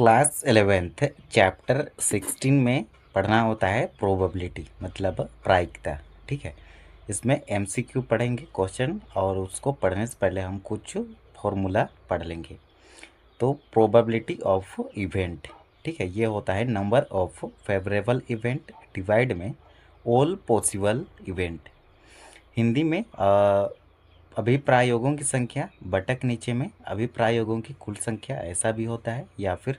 Class 11th chapter 16 में पढ़ना होता है प्रोबेबिलिटी मतलब प्रायिकता। ठीक है, इसमें एमसीक्यू पढ़ेंगे क्वेश्चन, और उसको पढ़ने से पहले हम कुछ फॉर्मूला पढ़ लेंगे। तो प्रोबेबिलिटी ऑफ इवेंट, ठीक है, ये होता है number of favourable event divide में ऑल पॉसिबल इवेंट। हिंदी में अभिप्रायोगों की संख्या बटक नीचे में अभिप्रायोगों की कुल संख्या, ऐसा भी होता है, या फिर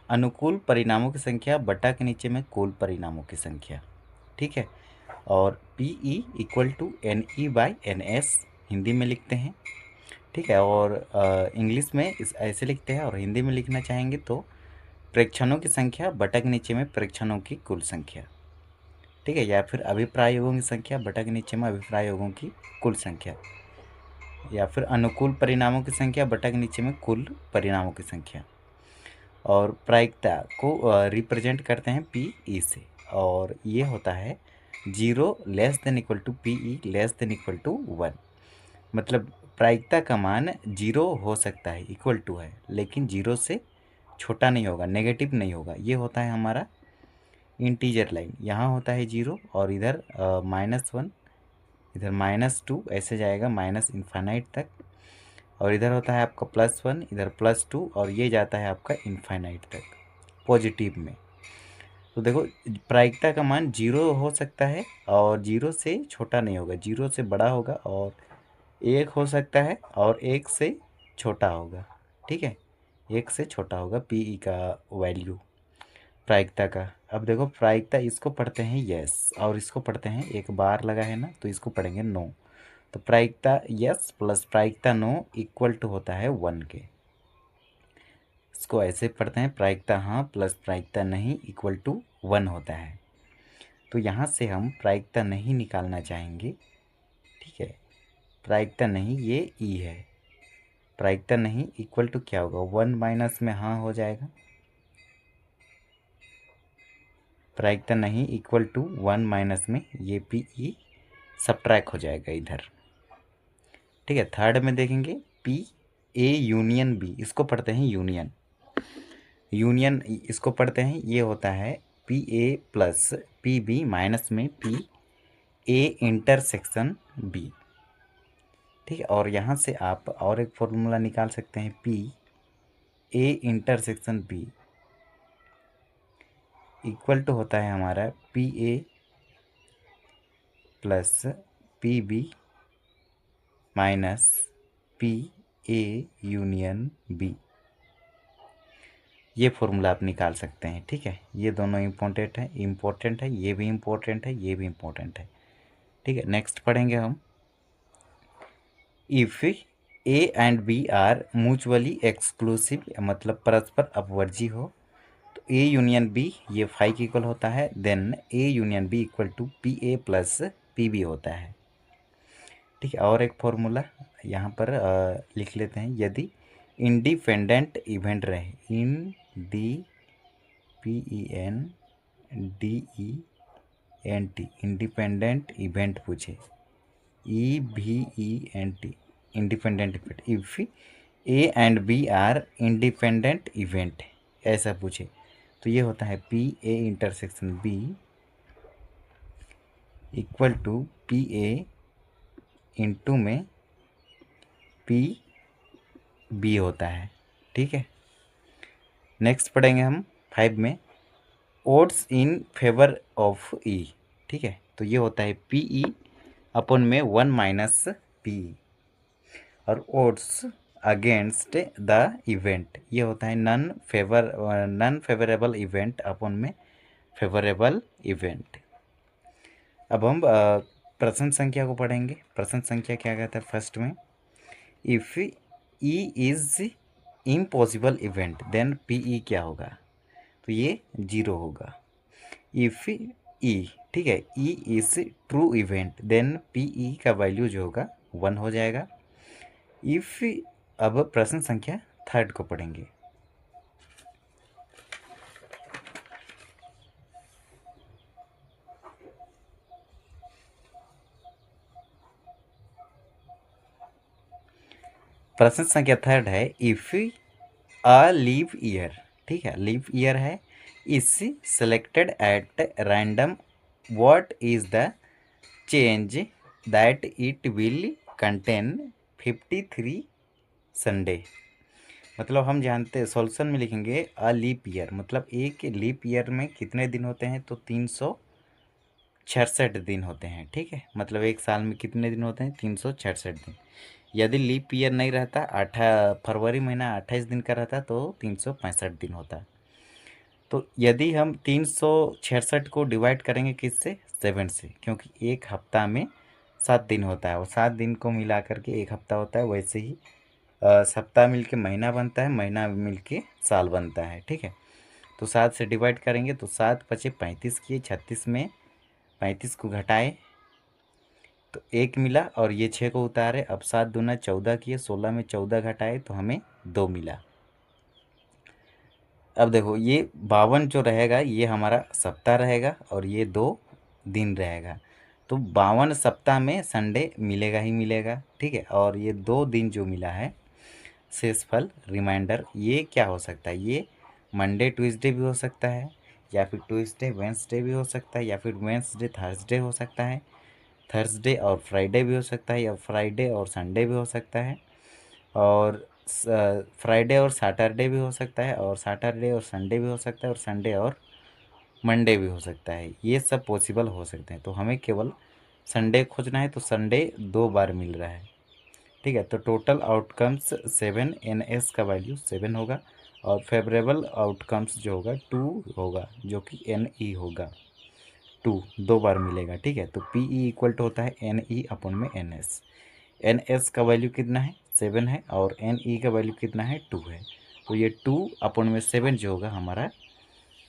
अनुकूल परिणामों की संख्या बटा के नीचे में कुल परिणामों की संख्या। ठीक है, और PE equal to NE by NS Hindi में लिखते हैं। ठीक है, और इंग्लिश में इस ऐसे लिखते हैं, और हिंदी में लिखना चाहेंगे तो प्रेक्षणों की संख्या बटा के नीचे में प्रेक्षणों की कुल संख्या। ठीक है, या फिर अभिप्रायोगों की संख्या बटा के नीचे में अभिप्रायोगों की कुल संख्या, या फिर अनुकूल परिणामों की संख्या बटा के नीचे में कुल परिणामों की संख्या। और प्रायिकता को रिप्रेजेंट करते हैं PE से, और ये होता है 0 less than equal to PE less than equal to 1। मतलब प्रायिकता का मान 0 हो सकता है, इक्वल टू है, लेकिन 0 से छोटा नहीं होगा, नेगेटिव नहीं होगा। ये होता है हमारा इंटीजर लाइन, यहाँ होता है 0, और इधर -1, इधर -2, ऐसे जाएगा माइनस इन्फाइनाइट तक, और इधर होता है आपका +1, इधर +2, और ये जाता है आपका इन्फाइनाइट तक पॉजिटिव में। तो देखो, प्रायिकता का मान 0 हो सकता है, और 0 से छोटा नहीं होगा, 0 से बड़ा होगा, और 1 हो सकता है, और 1 से छोटा होगा। ठीक है, 1 से छोटा होगा PE का वैल्यू प्रायिकता का। अब देखो, प्रायिकता इसको पढ़ते हैं यस, और इसको पढ़ते हैं, एक बार लगा है ना, तो इसको पढ़ेंगे नो। तो प्रायिकता यस प्लस प्रायिकता नो इक्वल टू होता है 1 के। इसको ऐसे पढ़ते हैं, प्रायिकता हाँ प्लस प्रायिकता नहीं इक्वल टू 1 होता है। तो यहाँ से हम प्रायिकता नहीं निकालना चाहेंगे। ठीक है, प्रायिकता नहीं ये E है, प्रायिकता नहीं इक्वल टू क्या होगा, 1 माइनस में हाँ हो जाएगा। प्रायिकता नहीं इक्वल टू 1 माइनस में ये PE सब्ट्रैक्ट हो जाएगा इधर। ठीक है, थर्ड में देखेंगे PA यूनियन B, इसको पढ़ते हैं यूनियन। यूनियन इसको पढ़ते हैं, ये होता है PA प्लस PB माइनस में PA इंटरसेक्शन B। ठीक है, और यहाँ से आप और एक फॉर्मूला निकाल सकते हैं, PA intersection B equal to होता है हमारा PA plus PB minus PA union B। ये फॉर्मूला आप निकाल सकते हैं। ठीक है, ये दोनों इम्पोर्टेंट है, ये भी इम्पोर्टेंट है, ये भी इम्पोर्टेंट है। ठीक है, नेक्स्ट पढ़ेंगे हम, if A and B are mutually exclusive, मतलब परस्पर अपवर्जी हो, तो A यूनियन B ये 5 इक्वल होता है, then A union B equal to PA plus PB होता है। ठीक है, और एक फॉर्मूला यहाँ पर लिख लेते हैं, यदि इंडिपेंडेंट इवेंट रहे, इंडिपेंडेंट इवेंट पूछे, EVENT independent event, if A and B are independent event, ऐसा पूछे, तो ये होता है PA intersection B equal to PA into में PB होता है। ठीक है, नेक्स्ट पढ़ेंगे हम 5 में, odds in favour of E। ठीक है, तो ये होता है PE अपन में 1 माइनस PE, और ओड्स अगेंस्ट द इवेंट, ये होता है नन फेवरेबल इवेंट अपन में फेवरेबल इवेंट। अब हम प्रश्न संख्या को पढ़ेंगे। प्रश्न संख्या क्या कहता है, फर्स्ट में, if E is impossible event then PE क्या होगा, तो ये 0 होगा। इफ़ E, ठीक है, E is true event then PE का वैल्यू जो होगा 1 हो जाएगा। इफ़, अब प्रश्न संख्या थर्ड को पढ़ेंगे, प्रश्न संख्या थर्ड है, इफ़ अ लीव ईयर, ठीक है, लीप ईयर है। Is selected at random, what is the change that it will contain 53 Sunday. मतलब हम जानते हैं, सॉल्यूशन में लिखेंगे अ लीप ईयर, मतलब एक लीप ईयर में कितने दिन होते हैं, तो 366 दिन होते हैं। ठीक है, मतलब एक साल में कितने दिन होते हैं, 366 दिन। यदि लीप ईयर नहीं रहता, फरवरी महीना 28 दिन का रहता, तो 365 दिन होता। तो यदि हम 366 को डिवाइड करेंगे किससे, 7 से, क्योंकि एक हफ्ता में 7 दिन होता है और 7 दिन को मिला करके एक हफ्ता होता है। वैसे ही सप्ताह मिलके महीना बनता है, महीना मिलके साल बनता है। ठीक है, तो 7 से डिवाइड करेंगे तो 7 पचे 35 किए, 36 में 35 को घटाए तो 1 मिला और ये 6 को उतारे। अब 7 दूना 14 किए, 16 में 14 घटाए तो हमें 2 मिला। अब देखो ये 52 जो रहेगा ये हमारा सप्ताह रहेगा और ये 2 दिन रहेगा। तो 52 सप्ताह में संडे मिलेगा ही मिलेगा। ठीक है, और ये 2 दिन जो मिला है शेषफल रिमाइंडर, ये क्या हो सकता है, ये मंडे ट्यूसडे भी हो सकता है, या फिर ट्यूसडे वेंसडे भी हो सकता है, या फिर वेंसडे थर्सडे हो सकता है, थर्सडे और फ्राइडे भी हो सकता है, या फ्राइडे और संडे भी हो सकता है, और फ्राइडे और सैटरडे भी हो सकता है, और सैटरडे और संडे भी हो सकता है, और संडे और मंडे भी हो सकता है। ये सब पॉसिबल हो सकते हैं। तो हमें केवल संडे खोजना है, तो संडे 2 बार मिल रहा है। ठीक है, तो टोटल आउटकम्स 7, NS का वैल्यू 7 होगा, और फेवरेबल आउटकम्स जो होगा 2 होगा, जो कि NE होगा। 2 बार मिलेगा। ठीक है, तो PE इक्वल टू होता है NE अपॉन में NS। NS का वैल्यू कितना है, 7 है, और NE का वैल्यू कितना है, 2 है। तो ये 2 अपॉन में 7 जो होगा हमारा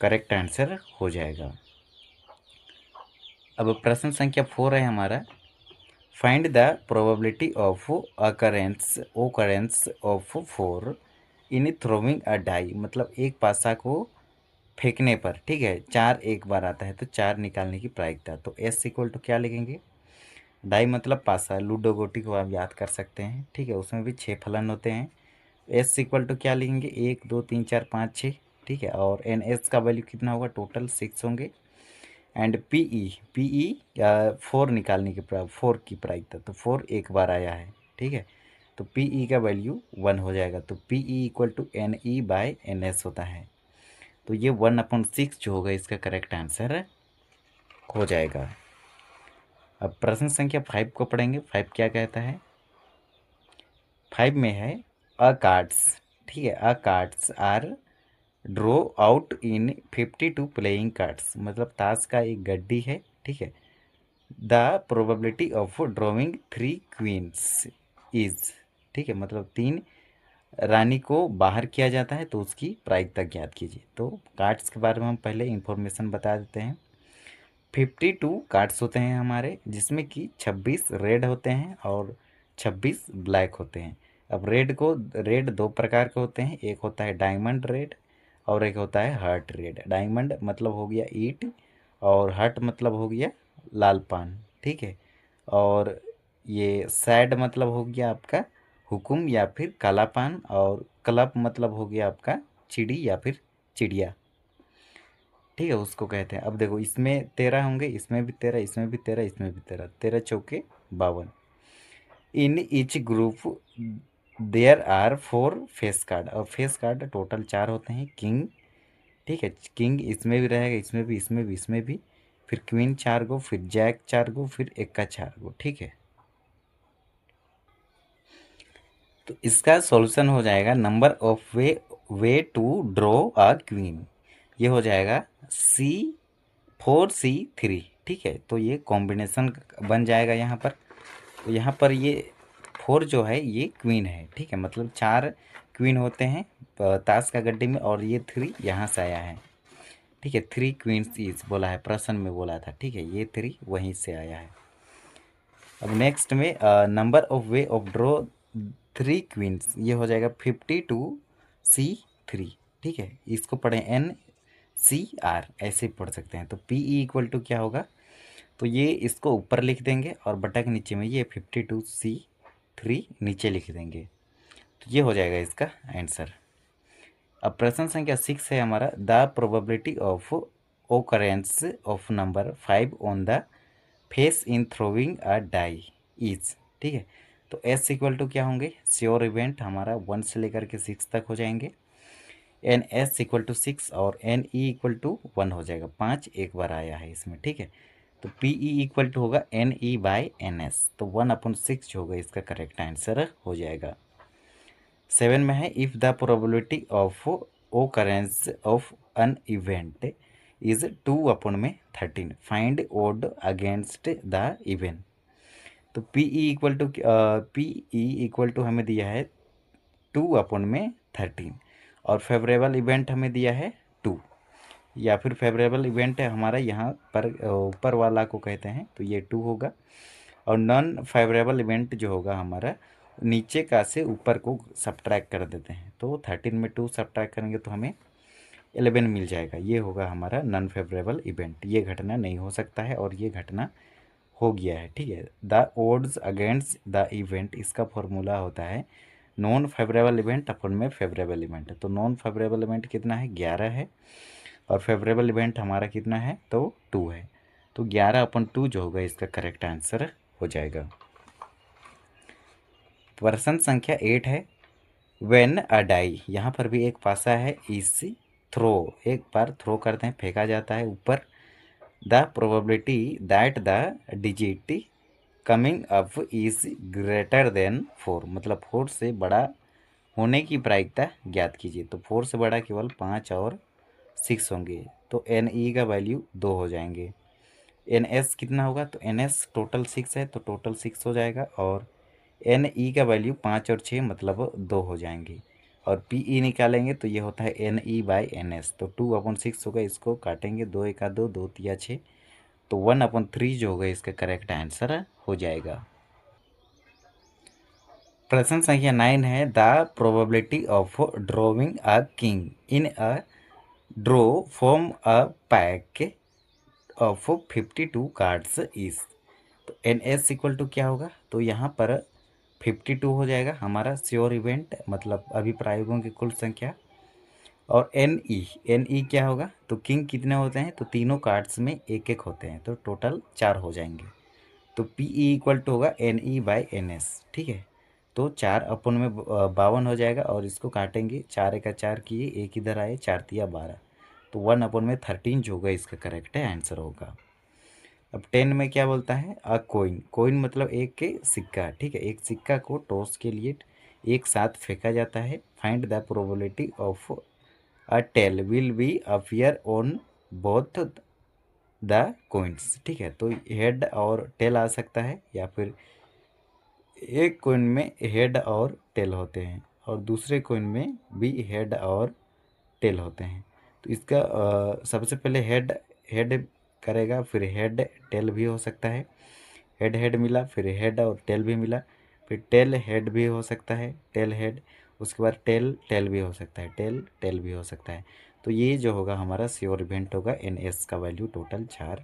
करेक्ट आंसर हो जाएगा। अब प्रश्न संख्या 4 है हमारा, find the probability of occurrence of 4 in throwing a die. मतलब एक पासा को फेंकने पर, ठीक है, 4 एक बार आता है, तो 4 निकालने की प्रायिकता। तो S इक्वल टू क्या लिखेंगे, डाई मतलब पासा, लूडो गोटी को आप याद कर सकते हैं। ठीक है, उसमें भी 6 फलन होते हैं। S इक्वल टू क्या लिखेंगे, 1 2 3 4 5 6। ठीक है, और NS का वैल्यू कितना होगा, टोटल 6 होंगे। एंड PE 4 निकालने के 4 की प्रायिकता, तो 4 एक बार आया है। ठीक है, तो PE का वैल्यू 1 हो जाएगा। तो PE equal to NE by NS होता है। तो ये 1/6 जो होगा इसका करेक्ट आंसर हो जाएगा। अब प्रश्न संख्या 5 को पढ़ेंगे। 5 क्या कहता है, 5 में है अ कार्ड्स। ठीक है, a cards are draw out in 52 playing cards. मतलब ताश का एक गड्डी है। ठीक है, the probability of drawing 3 queens is. ठीक है, मतलब 3 रानी को बाहर किया जाता है तो उसकी प्रायिकता ज्ञात कीजिए। तो कार्ड्स के बारे में हम पहले इंफॉर्मेशन बता देते हैं। 52 कार्ड्स होते हैं हमारे, जिसमें कि 26 रेड होते हैं और 26 ब्लैक होते हैं। अब रेड 2 प्रकार के होते हैं, एक होता है डायमंड रेड और एक होता है हार्ट रेड। डायमंड मतलब हो गया ईंट, और हार्ट मतलब हो गया लाल पान। ठीक है, और ये सैड मतलब हो गया आपका हुकुम या फिर काला पान, और क्लब मतलब हो गया आपका चिड़ी या फिर चिड़िया। ठीक है, उसको कहते हैं। अब देखो इसमें 13 होंगे, इसमें भी 13, इसमें भी 13, इसमें भी 13, 13 चौके 52। In each group there are 4 face card, और फेस कार्ड टोटल 4 होते हैं। किंग, ठीक है, किंग इसमें भी रहेगा, इसमें भी, इसमें भी, इसमें भी, फिर क्वीन 4 गो, फिर जैक 4 गो, फिर एक्का 4 गो। ठीक है, तो इसका सॉल्यूशन हो जाएगा number of way to draw a queen, ये हो जाएगा C4C3। ठीक है, तो ये कॉम्बिनेशन बन जाएगा यहाँ पर। तो यहाँ पर ये 4 जो है ये क्वीन है। ठीक है, मतलब 4 क्वीन होते हैं ताश का गड्ढे में, और ये 3 यहाँ से आया है। ठीक है, 3 क्वींस इज बोला है, प्रश्न में बोला था। ठीक है, ये 3 वहीं से आया है। अब नेक्स्ट में number of way of draw 3 queens, ये हो जाएगा 52C3। ठीक है, इसको पढ़ें NCR, ऐसे पढ़ सकते हैं। तो PE इक्वल टू क्या होगा, तो ये इसको ऊपर लिख देंगे और बटा के नीचे में ये 52C3 नीचे लिख देंगे। तो ये हो जाएगा इसका आंसर। अब प्रश्न संख्या 6 है हमारा, the probability of occurrence of number 5 on the face in throwing a die is. ठीक है, तो एस इक्वल टू क्या होंगे, श्योर इवेंट हमारा 1 से लेकर के 6 तक हो जाएंगे। एन एस इक्वल टू 6 और एन ई इक्वल टू 1 हो जाएगा, 5 एक बार आया है इसमें। ठीक है, तो पी ई इक्वल टू होगा N E by N S, तो 1/6 जो होगा इसका करेक्ट आंसर हो जाएगा। 7 में है, if the probability of occurrence of an event is 2/13 find odd against the event. तो पी ई इक्वल टू हमें दिया है 2/13 और फेवरेबल इवेंट हमें दिया है 2, या फिर फेवरेबल इवेंट है हमारा यहाँ पर ऊपर वाला को कहते हैं, तो ये 2 होगा। और नॉन फेवरेबल इवेंट जो होगा हमारा नीचे का से ऊपर को सब्ट्रैक्ट कर देते हैं, तो 13 में 2 सब्ट्रैक्ट करेंगे तो हमें 11 मिल जाएगा। ये होगा हमारा नॉन फेवरेबल इवेंट, ये घटना नहीं हो सकता है और ये घटना हो गया है। ठीक है, the odds against the event, इसका फॉर्मूला होता है नॉन फेवरेबल इवेंट अपन में फेवरेबल इवेंट। तो नॉन फेवरेबल इवेंट कितना है, 11 है, और फेवरेबल इवेंट हमारा कितना है, तो 2 है। तो 11/2 जो होगा इसका करेक्ट आंसर हो जाएगा। प्रश्न संख्या 8 है, वेन अ डाई, यहाँ पर भी एक पासा है, इस थ्रो, एक बार थ्रो करते हैं, फेंका जाता है ऊपर, the probability that the digit coming up is greater than 4, मतलब 4 से बड़ा होने की प्रायिकता ज्ञात कीजिए। तो 4 से बड़ा केवल 5 और 6 होंगे, तो एन ई का वैल्यू 2 हो जाएंगे। एन एस कितना होगा, तो एन एस टोटल 6 है, तो टोटल 6 हो जाएगा, और एन ई का वैल्यू 5 और 6 मतलब 2 हो जाएंगे। और पी ई निकालेंगे तो ये होता है N E by N S, तो 2/6 होगा, इसको काटेंगे, 2 1 2, 2 3 6, तो 1/3 जो होगा इसका करेक्ट आंसर हो जाएगा। प्रश्न संख्या 9 है, the probability of drawing a king in a draw from a pack of 52 cards is. तो एन एस इक्वल टू क्या होगा, तो यहाँ पर 52 हो जाएगा हमारा श्योर इवेंट, मतलब अभिप्रायों की कुल संख्या। और एन ई क्या होगा, तो किंग कितने होते हैं, तो तीनों कार्ड्स में एक एक होते हैं, तो टोटल 4 हो जाएंगे। तो पी ई इक्वल टू होगा N E by N S. ठीक है, तो 4/52 हो जाएगा, और इसको काटेंगे, 4 1 4 किए, एक इधर आए, 4 तिया 12, तो 1/13 जो होगा इसका करेक्ट है आंसर होगा। अब 10 में क्या बोलता है, अ कोइन, कोइन मतलब एक के सिक्का। ठीक है, एक सिक्का को टॉस के लिए एक साथ फेंका जाता है, find the probability of a tail will be appear on both the coins. ठीक है, तो हेड और टेल आ सकता है, या फिर एक कोइन में हेड और टेल होते हैं और दूसरे कोइन में भी हेड और टेल होते हैं। तो इसका सबसे पहले हेड हेड करेगा, फिर हेड टेल भी हो सकता है, हेड हेड मिला, फिर हेड और टेल भी मिला, फिर टेल हेड भी हो सकता है, टेल हेड, उसके बाद टेल टेल भी हो सकता है, टेल टेल भी हो सकता है। तो ये जो होगा हमारा श्योर इवेंट होगा, एन एस का वैल्यू टोटल 4,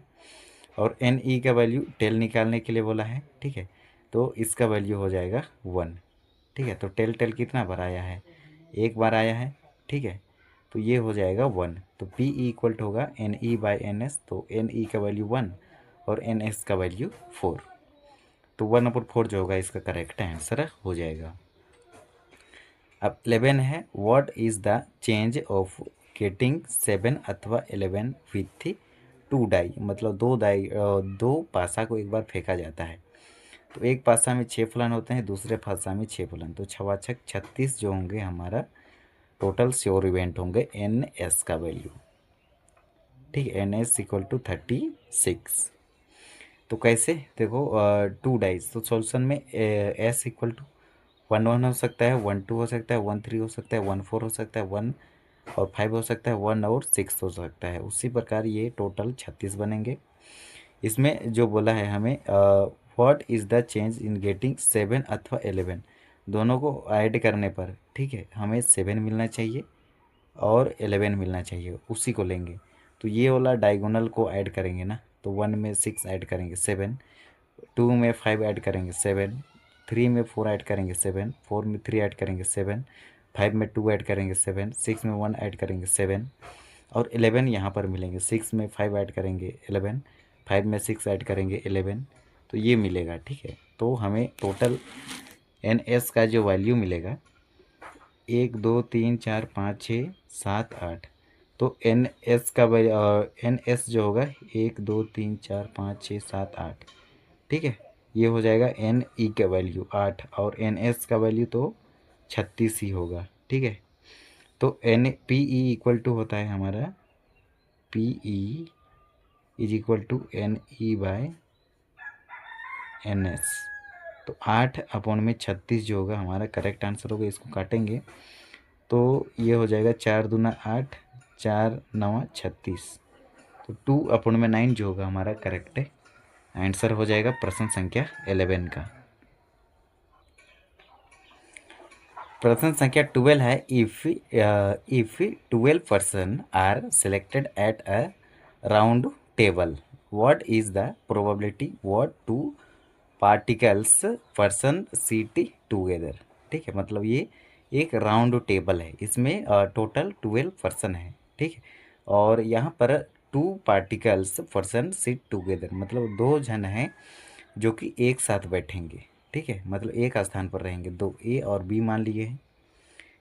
और एन ई का वैल्यू टेल निकालने के लिए बोला है। ठीक है, तो इसका वैल्यू हो जाएगा 1। ठीक है, तो टेल टेल कितना बार आया है, एक बार आया है। ठीक है, तो ये हो जाएगा 1, तो पी ई इक्वल टू होगा N E by N S, तो एन ई का वैल्यू 1 और एन एस का वैल्यू 4, तो 1/4 जो होगा इसका करेक्ट आंसर हो जाएगा। अब 11 है, what is the change of getting 7 अथवा 11 विथ 2 डाई, मतलब 2 डाई, 2 पासा को एक बार फेंका जाता है, तो एक पासा में 6 फलन होते हैं, दूसरे पासा में 6 फलन, तो 6 6 36 जो होंगे हमारा टोटल श्योर इवेंट होंगे एन एस का वैल्यू। ठीक है, एन एस इक्वल टू 36। तो कैसे देखो, 2 डाइस, तो सॉल्यूशन में एस इक्वल टू 1 1 हो सकता है, 1 2 हो सकता है, 1 3 हो सकता है, 1 4 हो सकता है, 1 और 5 हो सकता है, 1 और 6 हो सकता है। उसी प्रकार ये टोटल 36 बनेंगे। इसमें जो बोला है हमें, what is the change in getting 7 अथवा 11, दोनों को ऐड करने पर, ठीक है, हमें 7 मिलना चाहिए और 11 मिलना चाहिए, उसी को लेंगे। तो ये वाला डायगोनल को ऐड करेंगे ना, तो 1 में 6 ऐड करेंगे 7, 2 में 5 ऐड करेंगे 7, 3 में 4 ऐड करेंगे 7, 4 में 3 ऐड करेंगे 7, 5 में 2 ऐड करेंगे 7, 6 में 1 ऐड करेंगे 7 और 11 यहाँ पर मिलेंगे। 6 में 5 ऐड करेंगे 11, 5 में 6 ऐड करेंगे 11, तो ये मिलेगा। ठीक है, तो हमें टोटल एन एस का जो वैल्यू मिलेगा 1 2 3 4 5 6 7 8, तो एन एस का एन एस जो होगा 1 2 3 4 5 6 7 8। ठीक है, ये हो जाएगा एन ई का वैल्यू 8 और एन एस का वैल्यू तो 36 ही होगा। ठीक है, तो N P E equal to होता है हमारा P E is equal to N E by N S. तो 8/36 जो होगा हमारा करेक्ट आंसर होगा। इसको काटेंगे तो ये हो जाएगा 4 दूना 8, 4 9 36, तो 2/9 जो होगा हमारा करेक्ट आंसर हो जाएगा प्रश्न संख्या 11 का। प्रश्न संख्या 12 है, if 12 person are selected at a round table, what is the probability what 2 particles person seat together. ठीक है, मतलब ये एक राउंड टेबल है, इसमें टोटल 12 पर्सन है। ठीक है, और यहाँ पर 2 पार्टिकल्स पर्सन सीट टुगेदर, मतलब 2 जन हैं जो कि एक साथ बैठेंगे। ठीक है, मतलब एक स्थान पर रहेंगे, 2 ए और बी मान लिए हैं।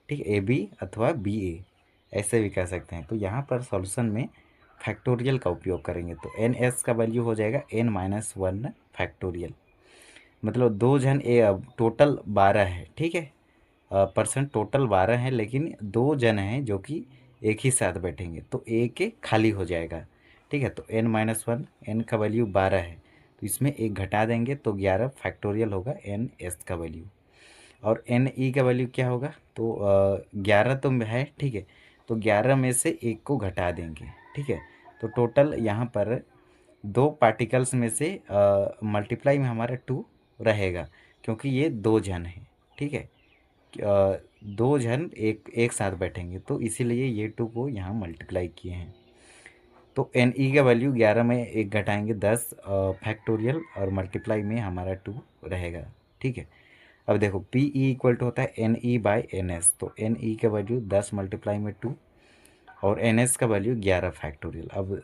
ठीक है, ए बी अथवा बी ए ऐसे भी कह सकते हैं। तो यहाँ पर सॉल्यूशन में फैक्टोरियल का उपयोग करेंगे, तो एन एस का वैल्यू हो जाएगा n-1 फैक्टोरियल, मतलब 2 जन ए, अब टोटल 12 है। ठीक है, पर्सन टोटल 12 है, लेकिन 2 जन हैं जो कि एक ही साथ बैठेंगे, तो ए के खाली हो जाएगा। ठीक है, तो n-1, n का वैल्यू 12 है, तो इसमें एक घटा देंगे तो 11 फैक्टोरियल होगा एन एस का वैल्यू। और एन ई का वैल्यू क्या होगा, तो 11 तो है। ठीक है, तो 11 में से एक को घटा देंगे। ठीक है, तो टोटल यहाँ पर 2 पार्टिकल्स में से मल्टीप्लाई में हमारा 2 रहेगा, क्योंकि ये 2 जन हैं। ठीक है, 2 जन एक साथ बैठेंगे, तो इसीलिए ये 2 को यहाँ मल्टीप्लाई किए हैं। तो एन ई का वैल्यू 11 में एक घटाएंगे 10 फैक्टोरियल, और मल्टीप्लाई में हमारा 2 रहेगा। ठीक है, अब देखो पी ई इक्वल टू होता है N E by N S, तो एन ई का वैल्यू 10 मल्टीप्लाई में 2 और एन एस का वैल्यू 11 फैक्टोरियल। अब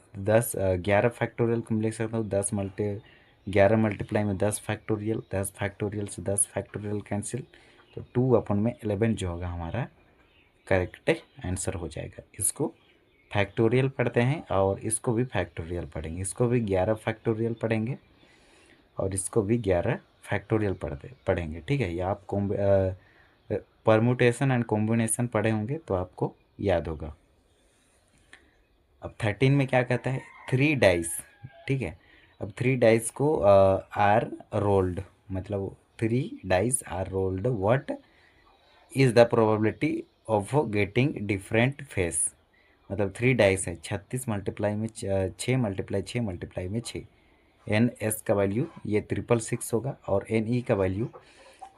11 फैक्टोरियल को मैं लिख सकता हूँ 11 मल्टीप्लाई में 10 फैक्टोरियल, 10 फैक्टोरियल से 10 फैक्टोरियल कैंसिल, तो 2/11 जो होगा हमारा करेक्ट आंसर हो जाएगा। इसको फैक्टोरियल पढ़ते हैं और इसको भी फैक्टोरियल पढ़ेंगे, इसको भी 11 फैक्टोरियल पढ़ेंगे और इसको भी 11 फैक्टोरियल पढ़ेंगे। ठीक है, ये आप परमुटेशन एंड कॉम्बिनेशन पढ़े होंगे तो आपको याद होगा। अब 13 में क्या कहता है, 3 डाइस। ठीक है, अब 3 डाइस को आर रोल्ड, मतलब 3 dice are rolled, what is the probability of getting different face. मतलब 3 डाइस है, 36 मल्टीप्लाई में 6 मल्टीप्लाई 6 मल्टीप्लाई में 6, एन एस का वैल्यू ये 666 होगा, और एन ई का वैल्यू,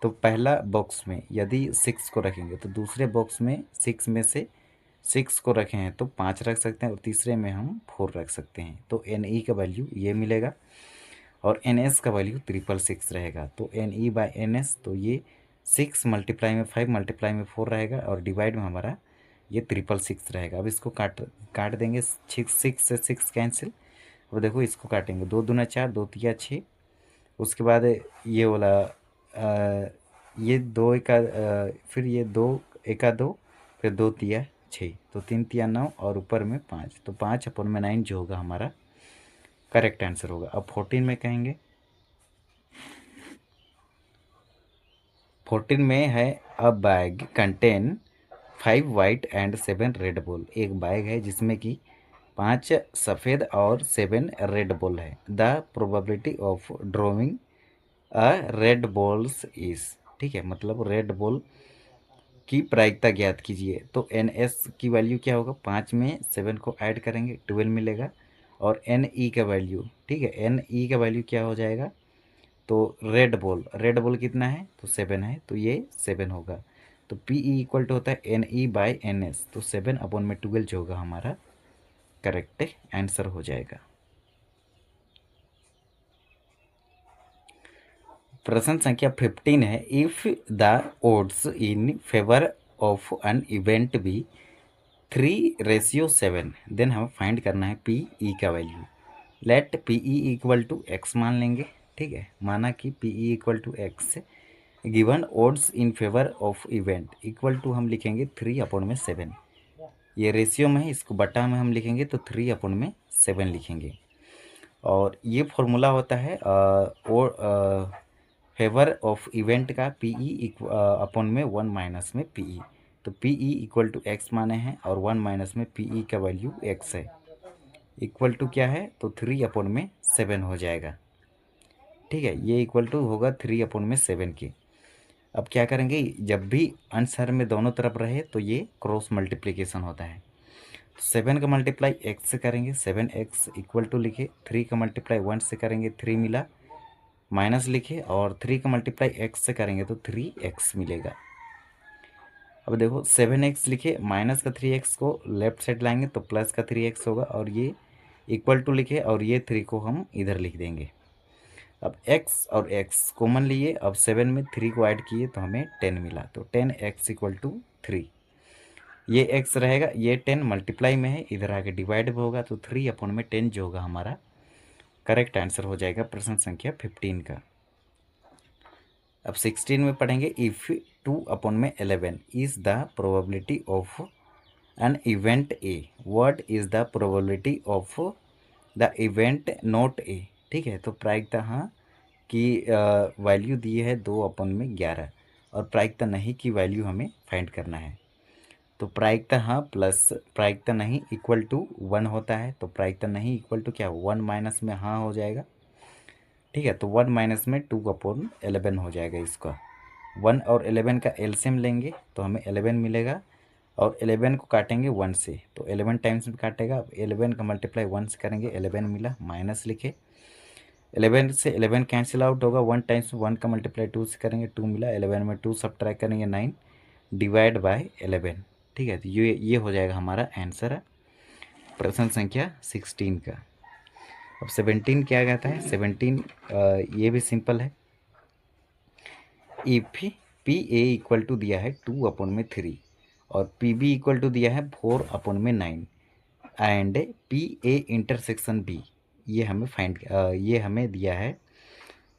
तो पहला बॉक्स में यदि 6 को रखेंगे तो दूसरे बॉक्स में 6 में से 6 को रखे हैं तो 5 रख सकते हैं, और तीसरे में हम 4 रख सकते हैं, तो एन ई का वैल्यू ये मिलेगा। और एन एस का वैल्यू 666 रहेगा, तो N E by N S, तो ये 6 मल्टीप्लाई में 5 मल्टीप्लाई में 4 रहेगा, और डिवाइड में हमारा ये 666 रहेगा। अब इसको काट देंगे, 6 से 6 कैंसिल। अब देखो इसको काटेंगे, 2 दूना 4, 2 तिया 6, उसके बाद ये वाला ये 2 एका फिर ये 2 एका 2, फिर 2 तिया 6, तो 3 तिया 9 और ऊपर में 5, तो 5/9 जो होगा हमारा करेक्ट आंसर होगा। अब 14 में कहेंगे, 14 में है, अ bag contain 5 white and 7 red ball. एक बैग है जिसमें कि 5 सफ़ेद और 7 रेड बॉल है। The probability of drawing a red balls is. ठीक है, मतलब रेड बॉल की प्रायिकता ज्ञात कीजिए। तो एन एस की वैल्यू क्या होगा, 5 में 7 को ऐड करेंगे 12 मिलेगा, और एन ई का वैल्यू, ठीक है, एन ई का वैल्यू क्या हो जाएगा, तो रेड बॉल कितना है, तो 7 है, तो ये 7 होगा। तो पी ई इक्वल टू होता है N E by N S, तो 7/12 जो होगा हमारा करेक्ट आंसर हो जाएगा। प्रश्न संख्या 15 है, if the odds in favour of an event be 3:7, then हमें फाइंड करना है पी ई का value. Let P E equal to X मान लेंगे, ठीक है। माना कि P E equal to X, given odds in favour of event equal to हम लिखेंगे 3/7। ये रेशियो में है, इसको बटा में हम लिखेंगे तो 3/7 लिखेंगे। और ये फॉर्मूला होता है फेवर ऑफ इवेंट का पी ई अपॉन में 1 माइनस में पी ई। तो P E equal to X माने हैं और 1 माइनस में पी ई का वैल्यू एक्स है, इक्वल टू क्या है तो 3/7 हो जाएगा, ठीक है। ये इक्वल टू होगा 3/7 के। अब क्या करेंगे, जब भी आंसर में दोनों तरफ रहे तो ये क्रॉस मल्टीप्लिकेशन होता है। 7 का मल्टीप्लाई एक्स से करेंगे 7x इक्वल टू लिखे, 3 का मल्टीप्लाई 1 से करेंगे 3 मिला, माइनस लिखे, और 3 का मल्टीप्लाई एक्स से करेंगे तो 3x मिलेगा। अब देखो 7x लिखे, माइनस का 3x को लेफ्ट साइड लाएंगे तो प्लस का 3x होगा, और ये इक्वल टू लिखे और ये 3 को हम इधर लिख देंगे। अब x और x कॉमन लिए, अब 7 में 3 को ऐड किए तो हमें 10 मिला, तो 10x इक्वल टू 3। ये x रहेगा, ये 10 मल्टीप्लाई में है, इधर आके डिवाइड होगा तो 3/10 जो होगा हमारा करेक्ट आंसर हो जाएगा प्रश्न संख्या 15 का। अब 16 में पढ़ेंगे, if 2/11 is the probability of an event A, what is the probability of the event not a, ठीक है। तो प्रायिकता हाँ की वैल्यू दी है 2/11 और प्रायिकता नहीं की वैल्यू हमें फाइंड करना है। तो प्रायिकता हाँ प्लस प्रायिकता नहीं इक्वल टू 1 होता है, तो प्रायिकता नहीं इक्वल टू क्या 1 माइनस में हाँ हो जाएगा, ठीक है। तो 1 माइनस में 2/11 हो जाएगा इसका। 1 और 11 का एलसीएम लेंगे तो हमें 11 मिलेगा, और 11 को काटेंगे 1 से तो 11 टाइम्स में काटेगा। 11 का मल्टीप्लाई 1 से करेंगे 11 मिला, माइनस लिखे, 11 से 11 कैंसिल आउट होगा, 1 टाइम्स 1 का मल्टीप्लाई 2 से करेंगे 2 मिला, 11 में 2 सब्ट्रैक्ट करेंगे 9 डिवाइड बाय 11, ठीक है। तो ये हो जाएगा हमारा आंसर प्रश्न संख्या 16 का। अब 17 क्या कहता है, 17 ये भी सिंपल है। If P A equal to दिया है 2/3 और पी बी इक्वल टू दिया है 4/9 and P A intersection B, ये हमें दिया है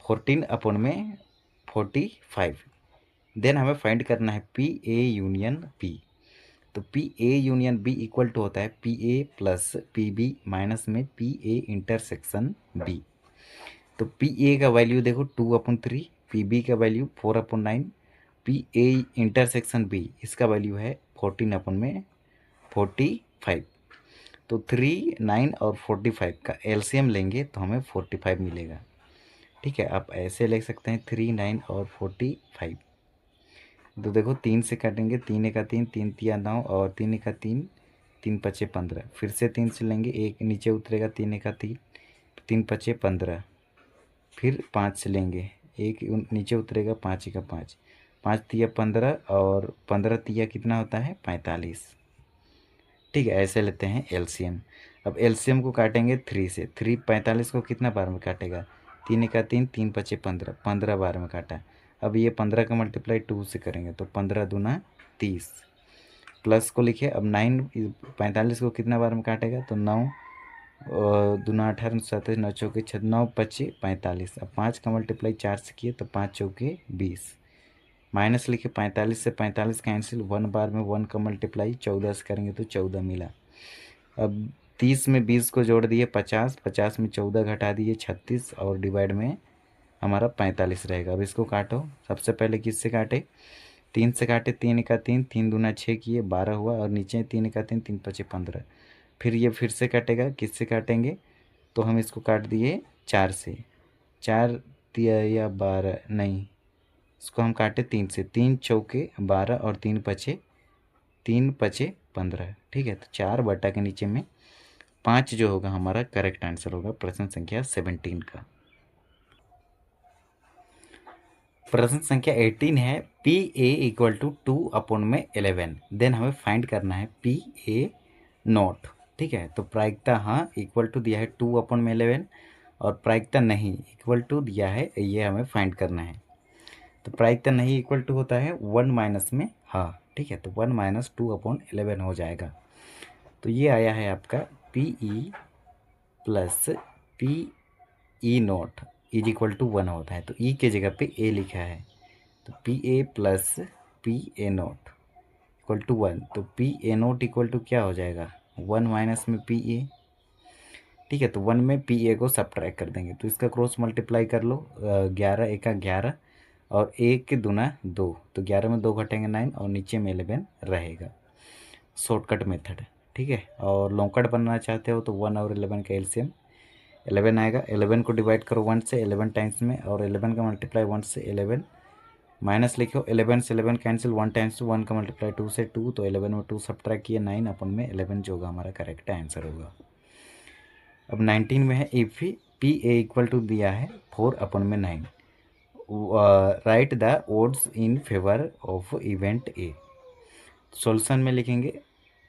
14/45। देन हमें फाइंड करना है पी ए यूनियन बी। तो P A union B equal to होता है P A plus P B minus में पी ए इंटरसेक्शन बी। तो पी ए का वैल्यू देखो 2/3, पी बी का value 4/9, P A intersection B इसका वैल्यू है 14/45। तो 3, 9 और 45 का एलसीएम लेंगे तो हमें 45 मिलेगा, ठीक है। आप ऐसे ले सकते हैं 3, 9 और 45। तो देखो 3 से काटेंगे, 3 एका 3, 3 तिया 9 और 3 एका 3, 3 पचे 15। फिर से 3 से लेंगे, एक नीचे उतरेगा 3 एका 3, 3 पचे 15। फिर 5 से लेंगे, एक नीचे उतरेगा 5 एका 5, 5 तिया 15 और 15 तिया कितना होता है 45, ठीक है। ऐसे लेते हैं एलसीएम। अब एलसीएम को काटेंगे 3 से, 3 45 को कितना बार में काटेगा 3 एका 3, 3 पचे 15, 15 बार में काटा। अब ये 15 का मल्टीप्लाई 2 से करेंगे तो 15 दूना 30, प्लस को लिखे। अब 9 45 को कितना बार में काटेगा तो 9 दूना 18, 27, 9 चौके 6, 9 पचे 45। अब 5 का मल्टीप्लाई 4 से किए तो 5 चौके 20, माइनस लिखे 45 से 45 कैंसिल, 1 बार में 1 का मल्टीप्लाई 14 से करेंगे तो 14 मिला। अब 30 में 20 को जोड़ दिए 50, 50 में 14 घटा दिए 36 और डिवाइड में हमारा 45 रहेगा। अब इसको काटो, सबसे पहले किससे काटे 3 से काटे, 3 एका 3, 3 दूना 6 किए 12 हुआ, और नीचे 3 एका 3, 3 पचे 15। फिर ये फिर से काटेगा, किससे काटेंगे तो हम इसको काट दिए 4 से, 4 तिया या 12 नहीं, इसको हम काटे 3 से, 3 चौके 12 और 3 पचे 15, ठीक है। तो 4 बटा के नीचे में 5 जो होगा हमारा करेक्ट आंसर होगा प्रश्न संख्या 17 का। प्रश्न संख्या 18 है, P A equal to 2/11, then हमें फाइंड करना है पी ए नॉट, ठीक है। तो प्रायिकता हाँ इक्वल टू दिया है 2/11 और प्रायिकता नहीं इक्वल टू दिया है, ये हमें फाइंड करना है। तो प्रायिकता नहीं इक्वल टू होता है 1 माइनस में हाँ, ठीक है, तो 1 माइनस 2/11 हो जाएगा। तो ये आया है आपका P E plus P E not is equal to 1 होता है, तो ई के जगह पे ए लिखा है, तो P A plus P A not equal to 1, तो P A not equal to क्या हो जाएगा, 1 माइनस में पी ए। ठीक है, तो 1 में पी ए को सब्ट्रैक्ट कर देंगे, तो इसका क्रॉस मल्टीप्लाई कर लो, 11 एका 11 और 1 के दूना 2, तो 11 में 2 घटेंगे 9 और नीचे में 11 रहेगा। शॉर्टकट मेथड, ठीक है। और लॉन्ग कट बनना चाहते हो तो 1 और 11 का एलसीएम 11 आएगा। 11 को डिवाइड करो 1 से 11 टाइम्स में, और 11 का मल्टीप्लाई 1 से 11 माइनस लिखो, 11 से 11 कैंसिल, 1 टाइम्स 1 का मल्टीप्लाई 2 से 2, तो 11 में 2 सब्ट्रैक्ट किए 9 अपन में 11 जो होगा हमारा करेक्ट आंसर होगा। अब 19 में है if P A equal to दिया है 4 अपन में 9, write the odds in favour of event A. Solution में लिखेंगे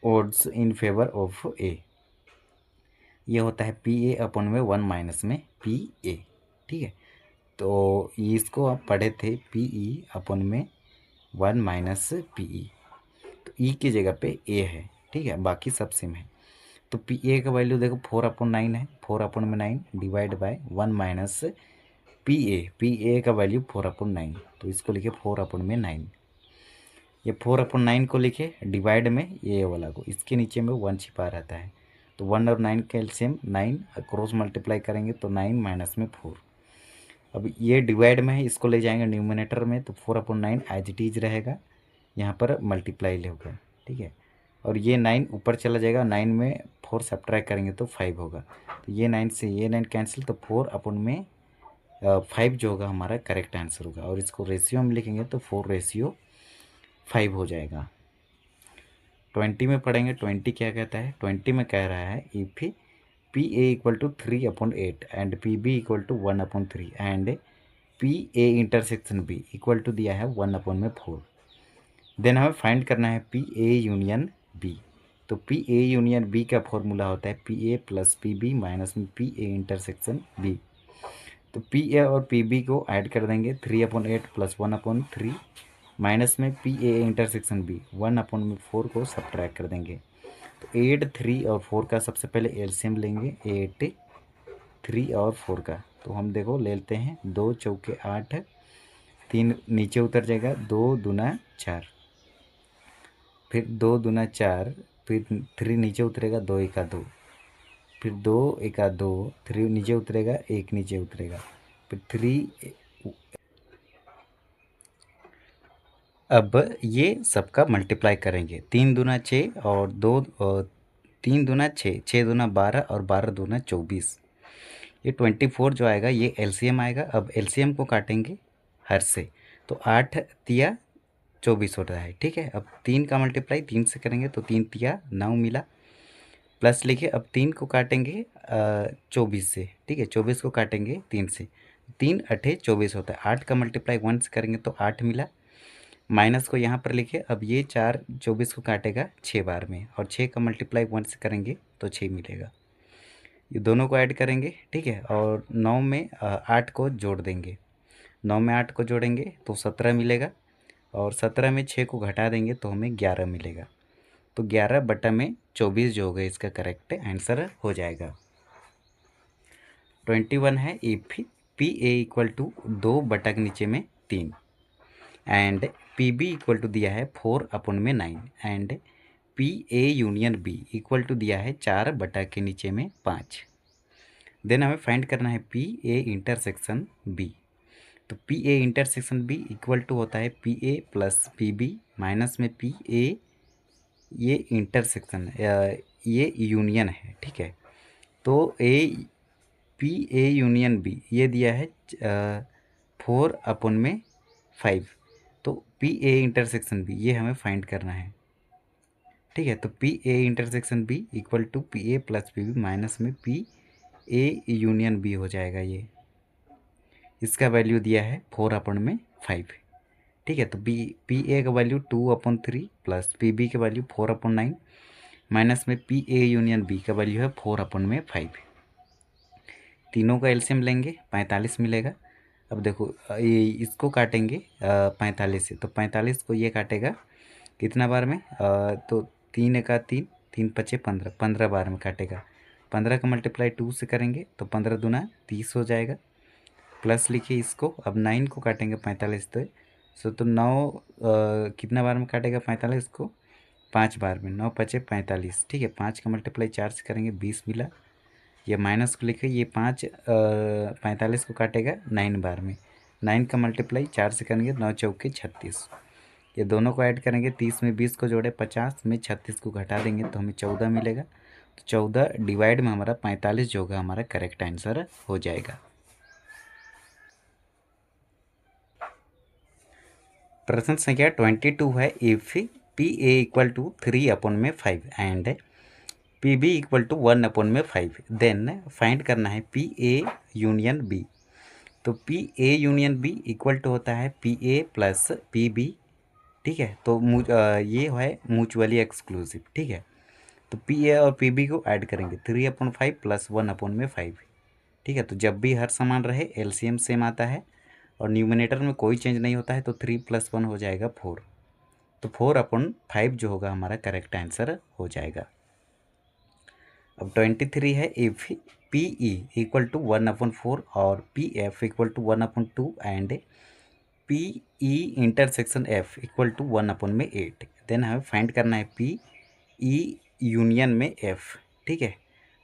odds in favour of A, ये होता है पी ए अपन में 1 माइनस में पी ए। ठीक है, तो इसको आप पढ़े थे पी ई अपन में 1 माइनस पी ई, तो ई की जगह पे ए है। ठीक है, बाकी सब सेम है। तो पी ए का वैल्यू देखो 4/9 है, 4/9 divide by 1 minus P A का वैल्यू 4/9, तो इसको लिखे 4/9। ये 4/9 को लिखे डिवाइड में ये वाला को, इसके नीचे में 1 छिपा रहता है, तो 1 और 9 का एलसीएम 9, क्रॉस मल्टीप्लाई करेंगे तो 9 माइनस में 4। अब ये डिवाइड में है, इसको ले जाएंगे न्यूमिनेटर में, तो 4/9 एज इट इज रहेगा, यहाँ पर मल्टीप्लाई होगा। ठीक है, और ये 9 ऊपर चला जाएगा, 9 में 4 सब्ट्रैक्ट करेंगे तो 5 होगा, तो ये 9 से ये 9 कैंसिल, तो 4/5 जो होगा हमारा करेक्ट आंसर होगा। और इसको रेशियो में लिखेंगे तो 4/5 हो जाएगा। 20 में पढ़ेंगे, 20 क्या कहता है, 20 में कह रहा है if P A equal to 3/8 and P B equal to 1/3 and P A intersection B equal to दिया है 1/4, देन हमें फाइंड करना है पी ए यूनियन बी। तो पी ए यूनियन बी का फॉर्मूला होता है P A plus P B minus में पी ए इंटरसेक्शन बी। तो पी ए और पी बी को ऐड कर देंगे, 3/8 प्लस 1/3 माइनस में पी ए इंटरसेक्शन बी 1/4 को सब्ट्रैक्ट कर देंगे। तो 8, 3 और 4 का सबसे पहले एलसीएम लेंगे, 8, 3 और 4 का। तो हम देखो लेते हैं, 2 चौके 8, 3 नीचे उतर जाएगा, 2 दूना 4, फिर 2 दूना 4, फिर 3 नीचे उतरेगा, 2 एका 2, फिर 2 एका 2, 3 नीचे उतरेगा, 1 नीचे उतरेगा, फिर 3। अब ये सबका मल्टीप्लाई करेंगे, 3 दूना 6 और 3 दूना 6, 6 दूना 12 और 12 दूना 24, ये 24 जो आएगा ये एलसीएम आएगा। अब एलसीएम को काटेंगे हर से, तो 8 तिया 24 होता है। ठीक है, अब 3 का मल्टीप्लाई 3 से करेंगे तो 3 तिया 9 मिला, प्लस लिखे, अब 3 को काटेंगे 24 से। ठीक है, 24 को काटेंगे 3 से, 3 8 24 होता है। 8 का मल्टीप्लाई 1 से करेंगे तो 8 मिला, माइनस को यहाँ पर लिखे, अब ये 4 24 को काटेगा 6 बार में, और 6 का मल्टीप्लाई 1 से करेंगे तो 6 मिलेगा। ये दोनों को ऐड करेंगे, ठीक है, और 9 में 8 को जोड़ देंगे, 9 में 8 को जोड़ेंगे तो 17 मिलेगा, और 17 में 6 को घटा देंगे तो हमें 11 मिलेगा। तो 11/24 जो होगा इसका करेक्ट आंसर हो जाएगा। 21 है if P A equal to 2 बटा के नीचे में 3 and P B equal to दिया है 4/9 and P A union B equal to दिया है 4 बटा के नीचे में 5, देन हमें फाइंड करना है पी ए इंटरसेक्शन बी। तो P A intersection B equal to होता है P A plus P B minus में पी ए, ये इंटरसेक्शन ये यूनियन है। ठीक है, तो पी ए यूनियन बी ये दिया है 4/5, तो पी ए इंटरसेक्शन बी ये हमें फाइंड करना है। ठीक है, तो P A intersection B equal to P A plus P B minus में पी ए यूनियन बी हो जाएगा। ये इसका वैल्यू दिया है 4/5। ठीक है, तो पी ए का वैल्यू 2/3 प्लस पी बी का वैल्यू 4/9 माइनस में पी ए यूनियन बी का वैल्यू है 4/5। तीनों का एलसीएम लेंगे, 45 मिलेगा। अब देखो ये इसको काटेंगे 45 से, तो 45 को ये काटेगा कितना बार में, तो 3 × 3 3 × 5 = 15, 15 बार में काटेगा। 15 का मल्टीप्लाई 2 से करेंगे तो 15 दूना 30 हो जाएगा। प्लस लिखिए इसको। अब 9 को काटेंगे 45 तो 9 कितना बार में काटेगा 45 को, 5 बार में। 9 × 5 = 45, ठीक है। 5 का मल्टीप्लाई 4 से करेंगे 20 मिला। ये माइनस को लिखे, ये 5 45 को काटेगा 9 बार में। 9 का मल्टीप्लाई 4 से करेंगे 9 × 4 = 36। ये दोनों को ऐड करेंगे, 30 में 20 को जोड़े 50 में 36 को घटा देंगे तो हमें 14 मिलेगा। तो 14 डिवाइड में हमारा 45 जो होगा हमारा करेक्ट आंसर हो जाएगा। प्रश्न संख्या 22 है, if PA = 3/5 and PB = 1/5, then find करना है PA यूनियन B। तो PA union B equal to होता है PA प्लस PB, ठीक है। तो ये है म्यूचुअली एक्सक्लूसिव, ठीक है। तो PA और PB को ऐड करेंगे 3/5 प्लस 1/5, ठीक है। तो जब भी हर समान रहे LCM सेम आता है और न्यूमिनेटर में कोई चेंज नहीं होता है तो 3 + 1 हो जाएगा 4। तो 4/5 जो होगा हमारा करेक्ट आंसर हो जाएगा। अब 23 है, इफ PE = 1/4 और PF = 1/2 and PE intersection F = 1/8, देन हमें फाइंड करना है PE यूनियन में F, ठीक है।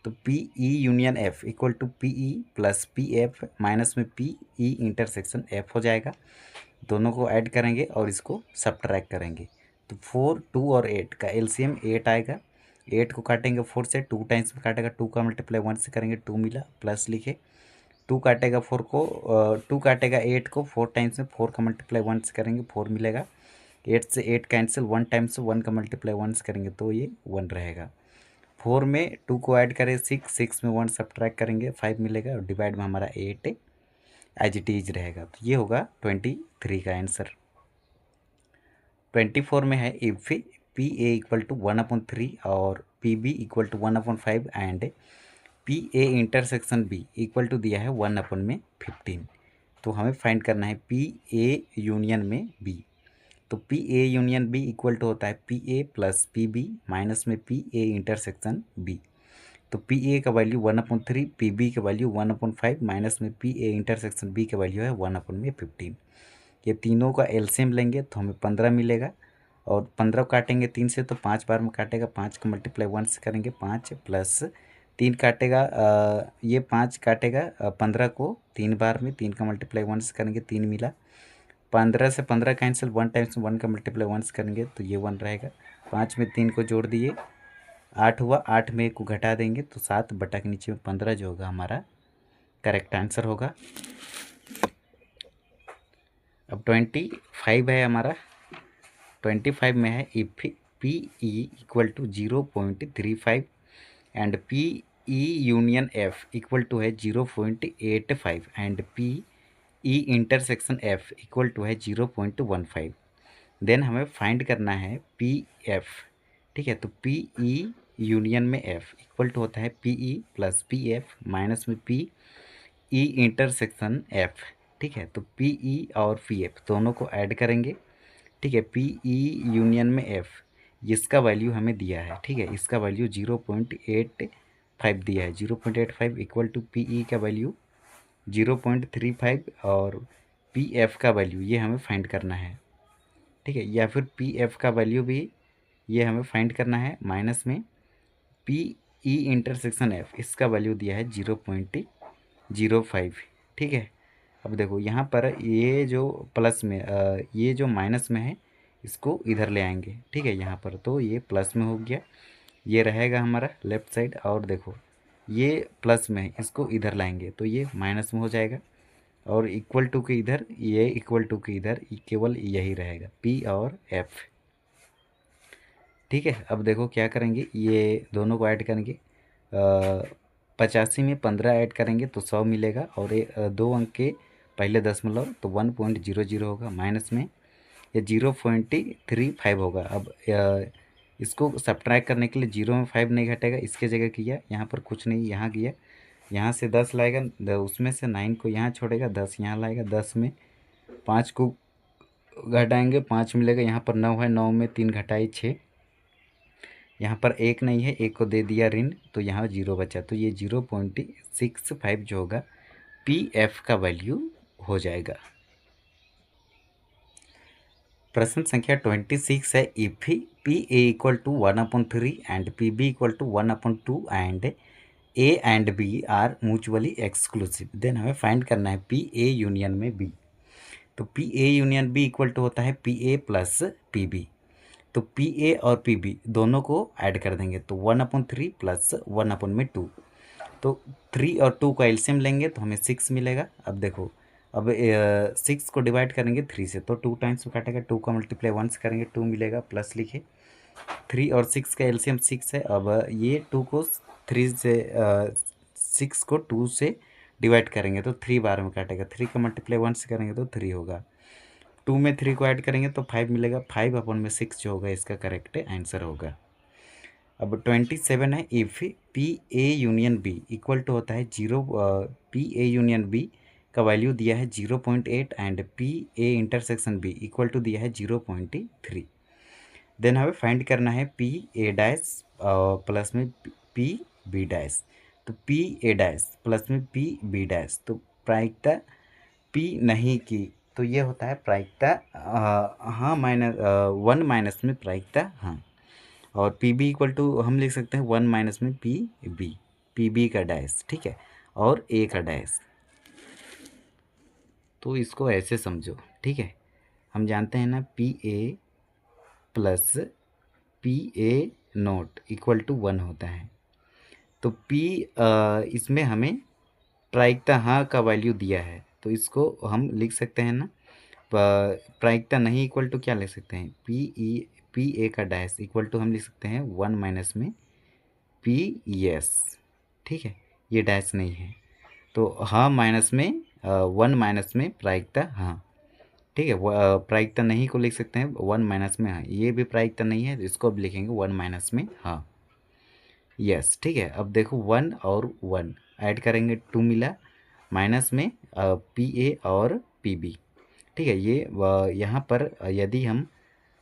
तो PE union F = PE plus PF minus में PE इंटरसेक्शन F हो जाएगा। दोनों को ऐड करेंगे और इसको सब्ट्रैक्ट करेंगे। तो 4, 2 और 8 का एलसीएम 8 आएगा। 8 को काटेंगे 4 से, 2 टाइम्स में काटेगा, 2 का मल्टीप्लाई 1 से करेंगे 2 मिला। प्लस लिखे, 2 काटेगा 4 को 2 काटेगा 8 को 4 टाइम्स में, 4 का मल्टीप्लाई 1 से करेंगे 4 मिलेगा। 8 से 8 कैंसिल, 1 टाइम्स से 1 का मल्टीप्लाई 1 से करेंगे तो ये 1 रहेगा। 4 में 2 को ऐड करें 6, 6 में 1 सब्ट्रैक्ट करेंगे 5 मिलेगा और डिवाइड में हमारा 8 एज इट इज रहेगा। तो ये होगा 23 का आंसर। 24 में है, इफ PA = 1/3 और PB = 1/5 and PA intersection B equal to दिया है 1/15। तो हमें फाइंड करना है PA यूनियन में B। तो PA union B equal to होता है PA प्लस PB माइनस में PA इंटरसेक्शन B। तो PA का वैल्यू 1/3, PB का वैल्यू 1/5 माइनस में PA इंटरसेक्शन B का वैल्यू है 1/15। ये तीनों का एलसीएम लेंगे तो हमें 15 मिलेगा और 15 काटेंगे 3 से तो 5 बार में काटेगा। 5 का मल्टीप्लाई 1 से करेंगे 5 प्लस 3 काटेगा, ये 5 काटेगा 15 को 3 बार में, 3 का मल्टीप्लाई 1 से करेंगे 3 मिला। 15 से 15 कैंसिल, 1 टाइम्स 1 का मल्टीप्लाई 1 से करेंगे तो ये 1 रहेगा। 5 में 3 को जोड़ दिए 8 हुआ, 8 में 1 को घटा देंगे तो 7 बटा के नीचे में 15 जो होगा हमारा करेक्ट आंसर होगा। अब 25 है हमारा। 25 में है, if PE = 0.35 and PE union F equal to है 0.85 and PE intersection F equal to है 0.15, देन हमें फाइंड करना है PF, ठीक है। तो PE यूनियन में F इक्वल टू होता है PE प्लस PF माइनस में PE इंटरसेक्शन F, ठीक है। तो PE और PF दोनों को ऐड करेंगे, ठीक है। PE यूनियन में F, इसका वैल्यू हमें दिया है, ठीक है। इसका वैल्यू 0.85 दिया है। 0.85 इक्वल टू PE का वैल्यू 0.35 और PF का वैल्यू ये हमें फाइंड करना है, ठीक है। या फिर PF का वैल्यू भी ये हमें फाइंड करना है माइनस में PE इंटरसेक्शन F, इसका वैल्यू दिया है 0.05, ठीक है। अब देखो यहाँ पर ये जो प्लस में ये जो माइनस में है इसको इधर ले आएंगे, ठीक है। यहाँ पर तो ये प्लस में हो गया, ये रहेगा हमारा लेफ्ट साइड। और देखो ये प्लस में है, इसको इधर लाएंगे तो ये माइनस में हो जाएगा और इक्वल टू के इधर, ये इक्वल टू के इधर केवल यही रहेगा P और F, ठीक है। अब देखो क्या करेंगे, ये दोनों को ऐड करेंगे। 85 में 15 ऐड करेंगे तो 100 मिलेगा और 2 अंक के पहले दशमलव तो 1.00 होगा, माइनस में ये 0.35 होगा। अब इसको सब्ट्रैक्ट करने के लिए 0 में 5 नहीं घटेगा, इसके जगह किया, यहाँ पर कुछ नहीं, यहाँ किया, यहाँ से 10 लाएगा, उसमें से 9 को यहाँ छोड़ेगा, 10 यहाँ लाएगा, 10 में 5 को घटाएंगे 5 मिलेगा, यहाँ पर 9 है, 9 में 3 घटाए 6, यहाँ पर 1 नहीं है, 1 को दे दिया ऋण, तो यहाँ 0 बचा, तो ये 0.65 जो होगा PF का वैल्यू हो जाएगा। प्रश्न संख्या 26 है, if PA equal to 1/3 and PB equal to 1/2 and A and B are mutually exclusive, then हमें फाइंड करना है PA यूनियन में B। तो PA union B equal to होता है PA प्लस PB। तो PA और PB दोनों को ऐड कर देंगे, तो 1/3 प्लस 1/2, तो 3 और 2 का एलसीएम लेंगे तो हमें 6 मिलेगा। अब देखो, अब 6 को डिवाइड करेंगे 3 से, तो 2 टाइम्स में काटेगा, 2 का मल्टीप्लाई 1 से करेंगे 2 मिलेगा, प्लस लिखे। 3 और 6 का एलसीएम 6 है। अब ये 2 को 3 से 6 को 2 से डिवाइड करेंगे तो 3 बार में काटेगा, 3 का मल्टीप्लाई 1 से करेंगे तो 3 होगा, 2 में 3 को ऐड करेंगे तो 5 मिलेगा, 5/6 जो होगा इसका करेक्ट आंसर होगा। अब 27 है, if PA union B equal to होता है 0, PA यूनियन B का वैल्यू दिया है 0.8 and PA intersection B equal to दिया है 0.3, देन हमें फाइंड करना है PA डैश प्लस में PB डैश। तो PA डैश प्लस में PB डैश, तो प्रायिकता P नहीं की, तो ये होता है प्रायिकता हाँ माइनस 1 माइनस में प्रायिकता हाँ, और PB इक्वल टू हम लिख सकते हैं 1 माइनस में PB, PB का डैश, ठीक है, और A का डैश। तो इसको ऐसे समझो, ठीक है, हम जानते हैं ना PA plus PA not equal to 1 होता है। तो P इसमें हमें प्रायिकता हाँ का वैल्यू दिया है, तो इसको हम लिख सकते हैं ना, प्रायिकता नहीं इक्वल टू क्या लिख सकते हैं, PA का डैश इक्वल टू हम लिख सकते हैं 1 माइनस में PS, ठीक है, ये डैश नहीं है, तो हाँ माइनस में 1 माइनस में प्रायिकता हाँ, ठीक है, प्रायिकता नहीं को लिख सकते हैं 1 माइनस में हाँ, ये भी प्रायिकता नहीं है, तो इसको अब लिखेंगे 1 माइनस में हाँ, यस, ठीक है। अब देखो 1 और 1 ऐड करेंगे 2 मिला, माइनस में PA और PB, ठीक है, ये यहाँ पर यदि हम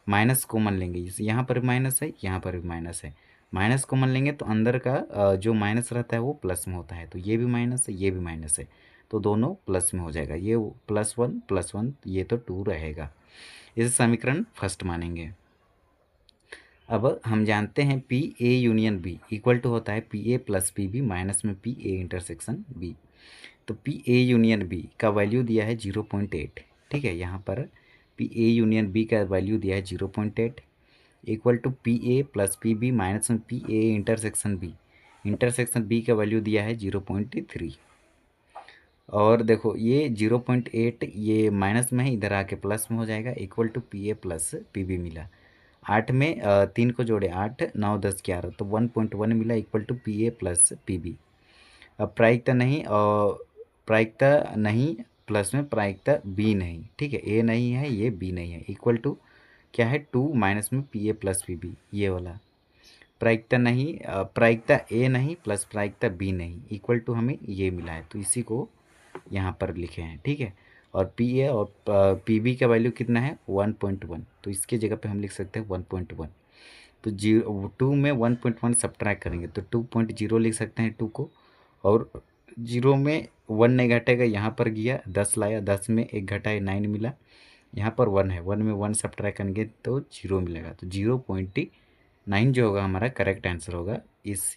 माइनस कॉमन लेंगे, यहाँ पर भी माइनस है, यहाँ पर भी माइनस है, माइनस कॉमन लेंगे तो अंदर का जो माइनस रहता है वो प्लस में होता है, तो ये भी माइनस है, ये भी माइनस है, तो दोनों प्लस में हो जाएगा, ये +1 ये तो 2 रहेगा, इसे समीकरण फर्स्ट मानेंगे। अब हम जानते हैं PA union B equal to होता है PA प्लस PB माइनस में PA इंटरसेक्शन B। तो PA यूनियन B का वैल्यू दिया है 0.8, ठीक है, यहाँ पर PA यूनियन B का वैल्यू दिया है 0.8 equal to PA plus PB minus में PA intersection B, intersection B का वैल्यू दिया है 0.3। और देखो ये 0.8 ये माइनस में है, इधर आके प्लस में हो जाएगा, equal to PA plus PB मिला, 8 में 3 को जोड़े 8, 9, 10, 11, तो 1.1 मिला equal to PA plus PB। अब प्रायिकता नहीं प्लस में प्रायिकता B नहीं, ठीक है, A नहीं है, ये B नहीं है, इक्वल टू क्या है 2 माइनस में PA प्लस PB, ये वाला प्रायिकता नहीं, प्रायिकता A नहीं प्लस प्रायिकता B नहीं, इक्वल टू हमें ये मिला है, तो इसी को यहाँ पर लिखे हैं, ठीक है, और PA और PB का वैल्यू कितना है 1.1, तो इसके जगह पे हम लिख सकते हैं 1.1, तो 2 में 1.1 सब्ट्रैक्ट करेंगे तो 2.0 लिख सकते हैं 2 को, और 0 में 1 नहीं घटेगा, यहाँ पर गया 10 लाया, 10 में 1 घटाए 9 मिला, यहाँ पर 1 है, 1 में 1 सब्ट्रैक्ट करेंगे तो 0 मिलेगा, तो 0.9 जो होगा हमारा करेक्ट आंसर होगा इस